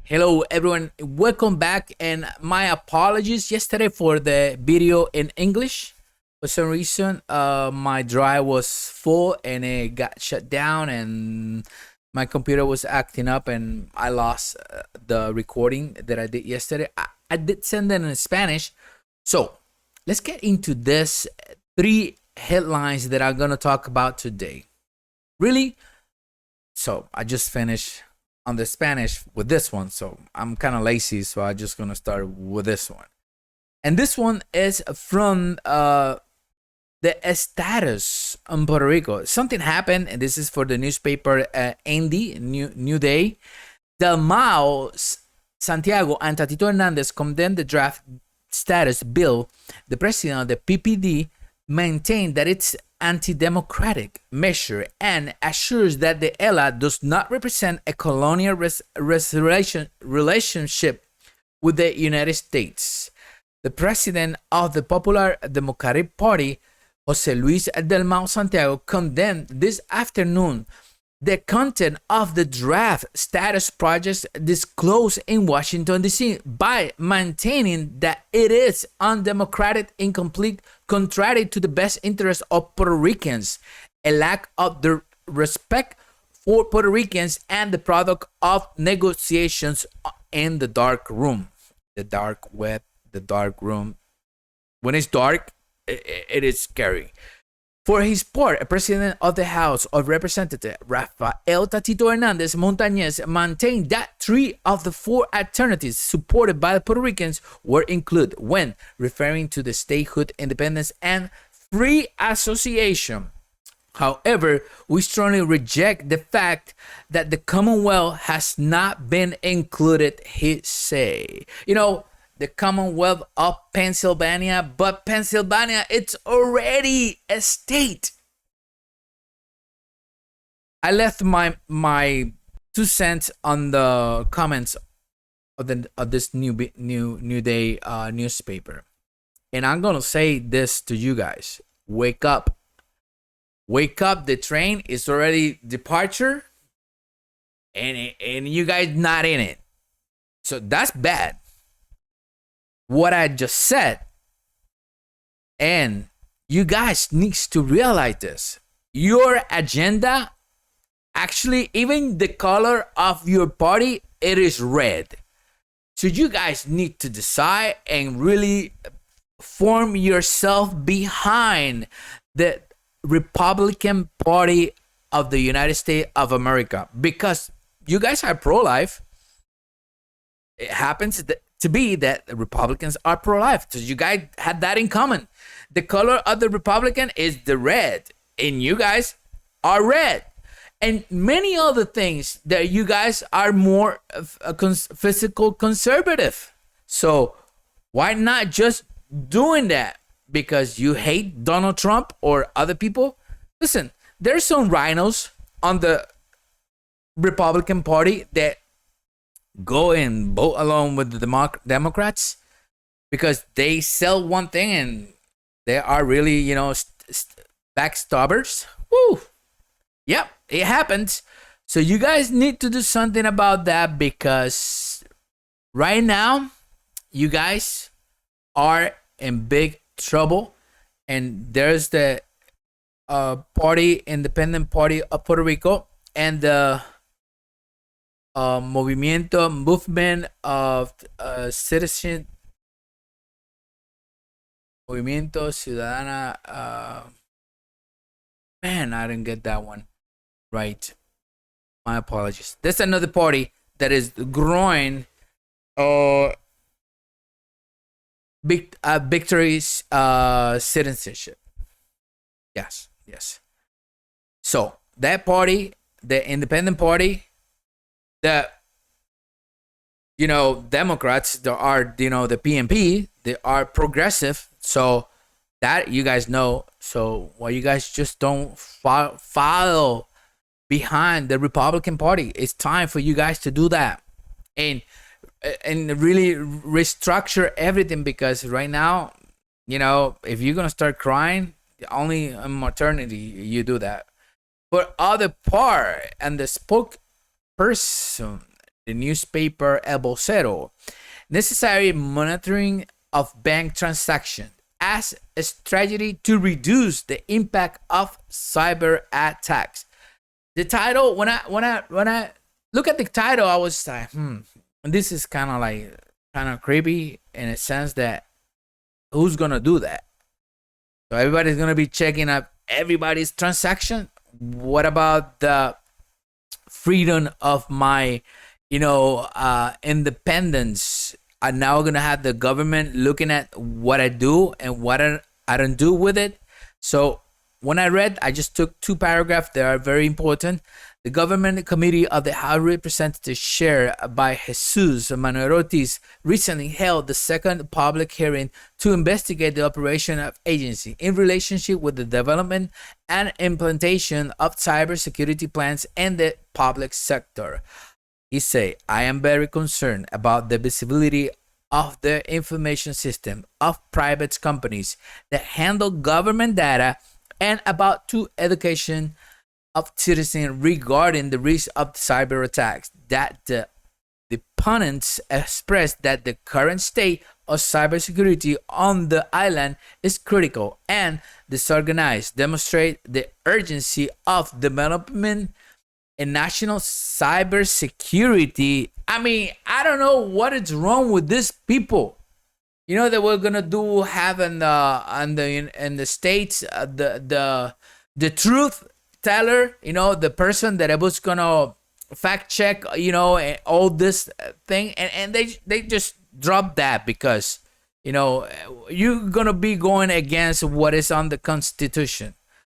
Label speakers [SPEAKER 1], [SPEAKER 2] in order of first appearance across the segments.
[SPEAKER 1] Hello everyone, welcome back, and my apologies yesterday for the video in English. For some reason, my drive was full and it got shut down, and my computer was acting up, and I lost the recording that I did yesterday. I did send it in Spanish. So let's get into this three headlines that I'm gonna talk about today. Really? So I just finished on the Spanish with this one, so I'm kind of lazy, so I'm just gonna start with this one. And this one is from the status on Puerto Rico. Something happened, and this is for the newspaper Andy, New Day. Dalmau, Santiago, and Tatito Hernandez condemned the draft status bill. The president of the PPD maintained that it's anti-democratic measure and assures that the ELA does not represent a colonial relationship with the United States. The president of the Popular Democratic Party, Jose Luis Dalmau Santiago, condemned this afternoon the content of the draft status project disclosed in Washington, D.C. by maintaining that it is undemocratic, incomplete, contrary to the best interests of Puerto Ricans, a lack of the respect for Puerto Ricans, and the product of negotiations in the dark room. The dark web, the dark room. When it's dark, it is scary. For his part, a president of the House of Representatives, Rafael Tatito Hernandez Montañez, maintained that three of the four alternatives supported by the Puerto Ricans were included when referring to the statehood, independence, and free association. However, we strongly reject the fact that the Commonwealth has not been included, he said. The Commonwealth of Pennsylvania, but Pennsylvania, it's already a state. I left my 2 cents on the comments of this new day newspaper, and I'm gonna say this to you guys: wake up, wake up! The train is already departure, and you guys not in it, so that's bad. What I just said, and you guys needs to realize this. Your agenda, actually, even the color of your party, it is red. So you guys need to decide and really form yourself behind the Republican Party of the United States of America, because you guys are pro-life. It happens to be that the Republicans are pro-life. So you guys have that in common. The color of the Republican is the red, and you guys are red. And many other things that you guys are more physical conservative. So why not just doing that? Because you hate Donald Trump or other people? Listen, there's some rhinos on the Republican Party that go and vote along with the Democrats because they sell one thing and they are really, backstabbers. Woo! Yep, it happens. So you guys need to do something about that, because right now you guys are in big trouble, and there's the Independent Party of Puerto Rico, and the movement of citizen, Movimiento Ciudadana. Man, I didn't get that one right. My apologies. There's another party that is growing. Victory's citizenship. Yes. So that party, the Independent Party, the Democrats, there are the PNP, they are progressive, so that you guys know. So why you guys just don't follow behind the Republican Party? It's time for you guys to do that and really restructure everything, because right now, if you're gonna start crying, only in maternity you do that. But other part, and the spokesperson the newspaper El Vocero, necessary monitoring of bank transactions as a strategy to reduce the impact of cyber attacks. The title, when I look at the title, I was like, this is kind of creepy in a sense that who's gonna do that? So everybody's gonna be checking up everybody's transaction. What about the freedom of my, independence? I'm now gonna have the government looking at what I do and what I don't do with it. So when I read, I just took 2 paragraphs. They are very important. The Government Committee of the House of Representatives, chaired by Jesus Manuel Ortiz, recently held the second public hearing to investigate the operation of agency in relationship with the development and implementation of cybersecurity plans in the public sector. He said, I am very concerned about the visibility of the information system of private companies that handle government data and about to education of citizens regarding the risk of cyber attacks. That the opponents expressed that the current state of cybersecurity on the island is critical and disorganized, demonstrate the urgency of development in national cybersecurity. I mean, I don't know what is wrong with these people. You know that we're gonna have in the states the truth teller. The person that was gonna fact check. All this thing, and they just dropped that because you're gonna be going against what is on the Constitution.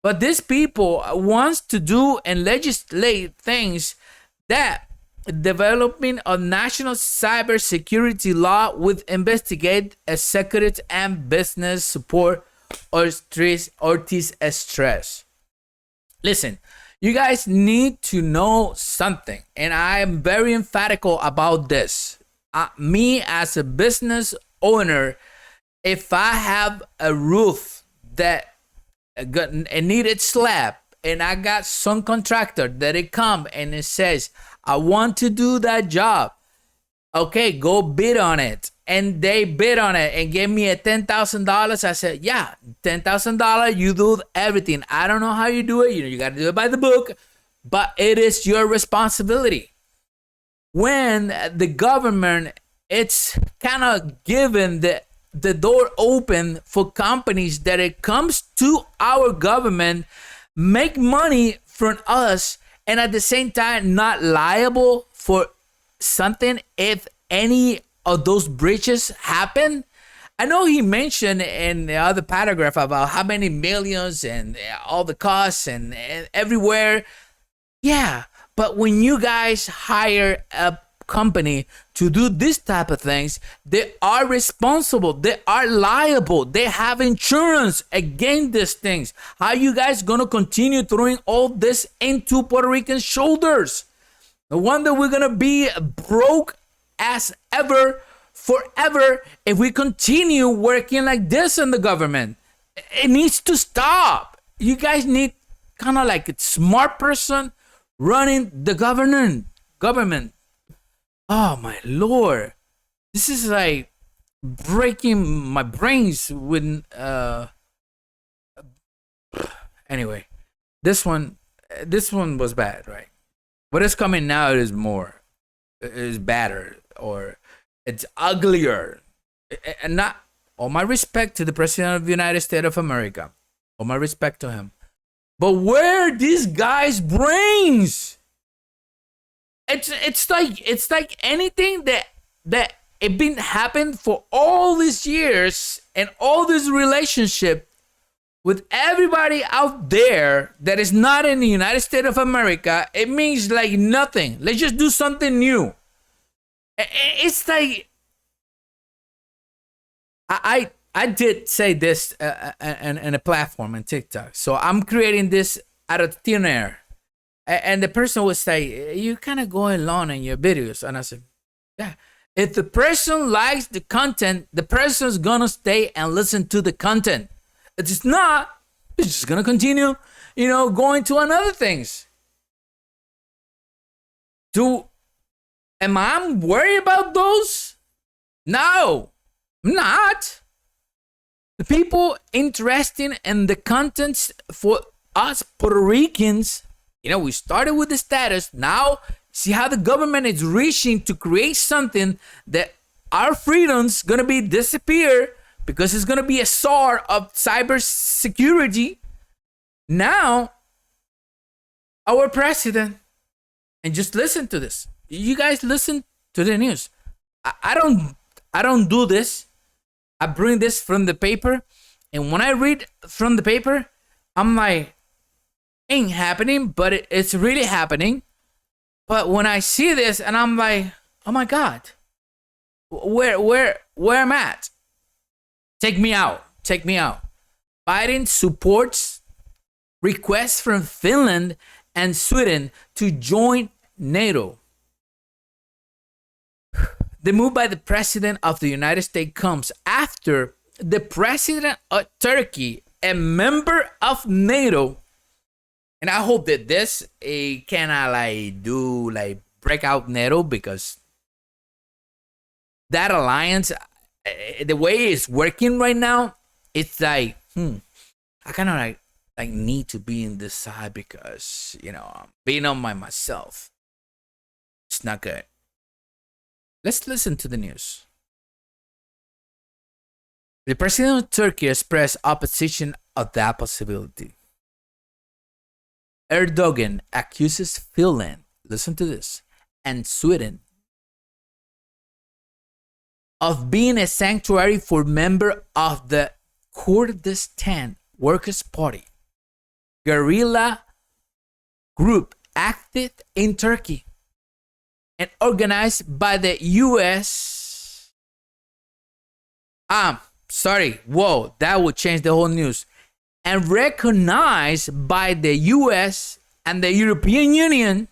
[SPEAKER 1] But these people wants to do and legislate things that development of national cybersecurity law would investigate executive and business support Ortiz stress. Listen, you guys need to know something, and I am very emphatical about this. Me as a business owner, if I have a roof that needed slab, and I got some contractor that it come and it says, I want to do that job. Okay, go bid on it. And they bid on it and gave me a $10,000. I said, yeah, $10,000, you do everything. I don't know how you do it. You got to do it by the book, but it is your responsibility. When the government, it's kind of given the door open for companies that it comes to our government, make money from us, and at the same time not liable for something if any of those breaches happen. I know he mentioned in the other paragraph about how many millions and all the costs and everywhere. Yeah, but when you guys hire a company to do this type of things, they are responsible, they are liable, they have insurance against these things. How are you guys gonna continue throwing all this into Puerto Rican shoulders? No wonder we're gonna be broke as ever forever if we continue working like this in the government. It needs to stop. You guys need kind of like a smart person running the government. Oh my Lord, this is like breaking my brains with anyway, this one was bad, right? What is coming now is better, or it's uglier. And not all my respect to the President of the United States of America, all my respect to him, but where are these guys' brains? It's like anything that it been happened for all these years and all this relationship with everybody out there that is not in the United States of America. It means like nothing. Let's just do something new. It's like I did say this in a platform on TikTok. So I'm creating this out of thin air. And the person would say, you kind of going long in your videos. And I said, yeah. If the person likes the content, the person's going to stay and listen to the content. If it's not, it's just going to continue, going to another things. To Am I worried about those? No, I'm not. The people interested in the contents for us Puerto Ricans, we started with the status. Now, see how the government is reaching to create something that our freedom's gonna be disappear because it's gonna be a SAR of cybersecurity. Now, our president, and just listen to this. You guys listen to the news. I don't do this. I bring this from the paper, and when I read from the paper, I'm like, ain't happening, but it's really happening. But when I see this, and I'm like, oh my God, where I'm at? Take me out. Biden supports requests from Finland and Sweden to join NATO. The move by the president of the United States comes after the president of Turkey, a member of NATO, and I hope that this cannot break out NATO, because that alliance, the way it's working right now, it's like, I kind of like need to be in this side because I'm being on myself. It's not good. Let's listen to the news. The president of Turkey expressed opposition of that possibility. Erdogan accuses Finland, listen to this, and Sweden of being a sanctuary for members of the Kurdistan Workers' Party, guerrilla group active in Turkey and organized by the U.S. Whoa, that would change the whole news. And recognized by the U.S. and the European Union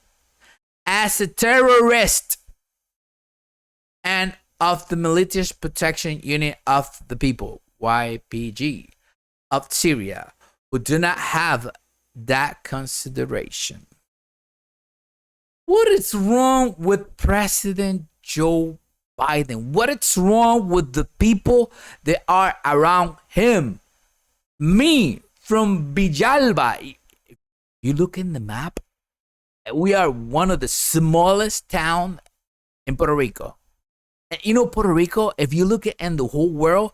[SPEAKER 1] as a terrorist and of the Military Protection Unit of the People, YPG, of Syria, who do not have that consideration. What is wrong with President Joe Biden? What is wrong with the people that are around him? Me, from Villalba. You look in the map, we are one of the smallest towns in Puerto Rico. And Puerto Rico, if you look at in the whole world,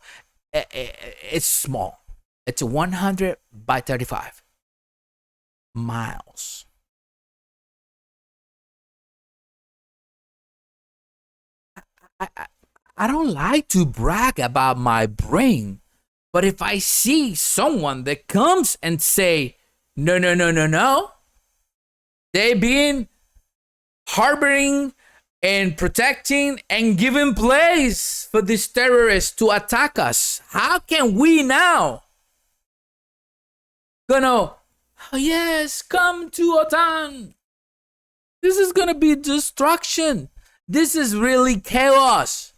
[SPEAKER 1] it's small. It's 100 by 35 miles. I don't like to brag about my brain, but if I see someone that comes and say, no, they being harboring and protecting and giving place for these terrorists to attack us, how can we now oh yes, come to OTAN? This is gonna be destruction. This is really chaos.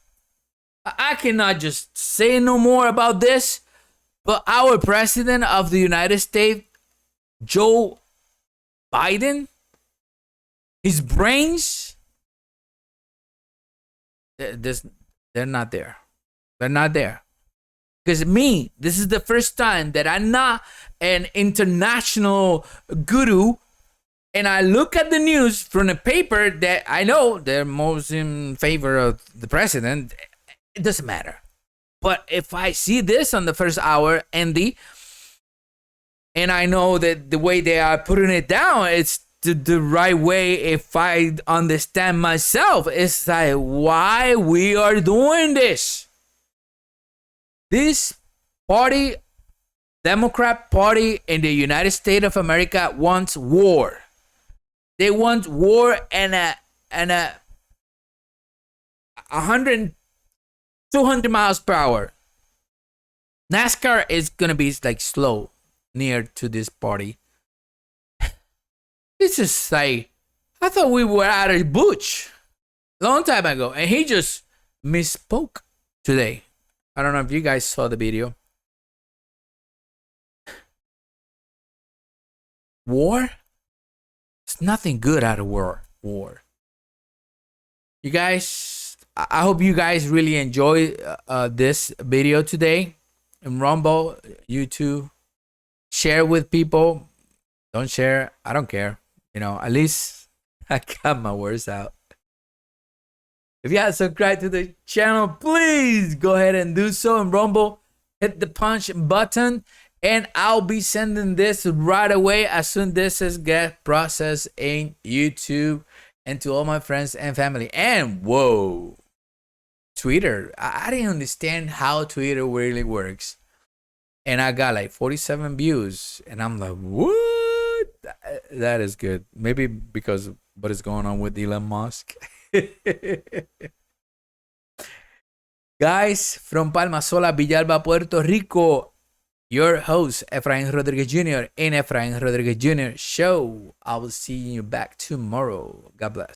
[SPEAKER 1] I cannot just say no more about this, but our president of the United States, Joe Biden, his brains, they're not there. They're not there. Because this is the first time that I'm not an international guru, and I look at the news from a paper that I know they're most in favor of the president. It doesn't matter. But if I see this on the first hour, Andy, and I know that the way they are putting it down, it's the right way. If I understand myself, it's like, why we are doing this? This party, Democrat Party in the United States of America, wants war. They want war and a 100, 200 miles per hour. NASCAR is gonna be like slow near to this party. This is like, I thought we were at a butch long time ago, and he just misspoke today. I don't know if you guys saw the video. War? It's nothing good out of war. You guys, I hope you guys really enjoy this video today. And Rumble, YouTube, share with people. Don't share, I don't care. You know, at least I got my words out. If you haven't subscribed to the channel, please go ahead and do so. And Rumble, hit the punch button. And I'll be sending this right away as soon as this get processed in YouTube and to all my friends and family. And whoa, Twitter. I didn't understand how Twitter really works. And I got like 47 views. And I'm like, what? That is good. Maybe because of what is going on with Elon Musk. Guys, from Palma Sola, Villalba, Puerto Rico, your host, Efrain Rodriguez Jr. in Efrain Rodriguez Jr. Show. I will see you back tomorrow. God bless.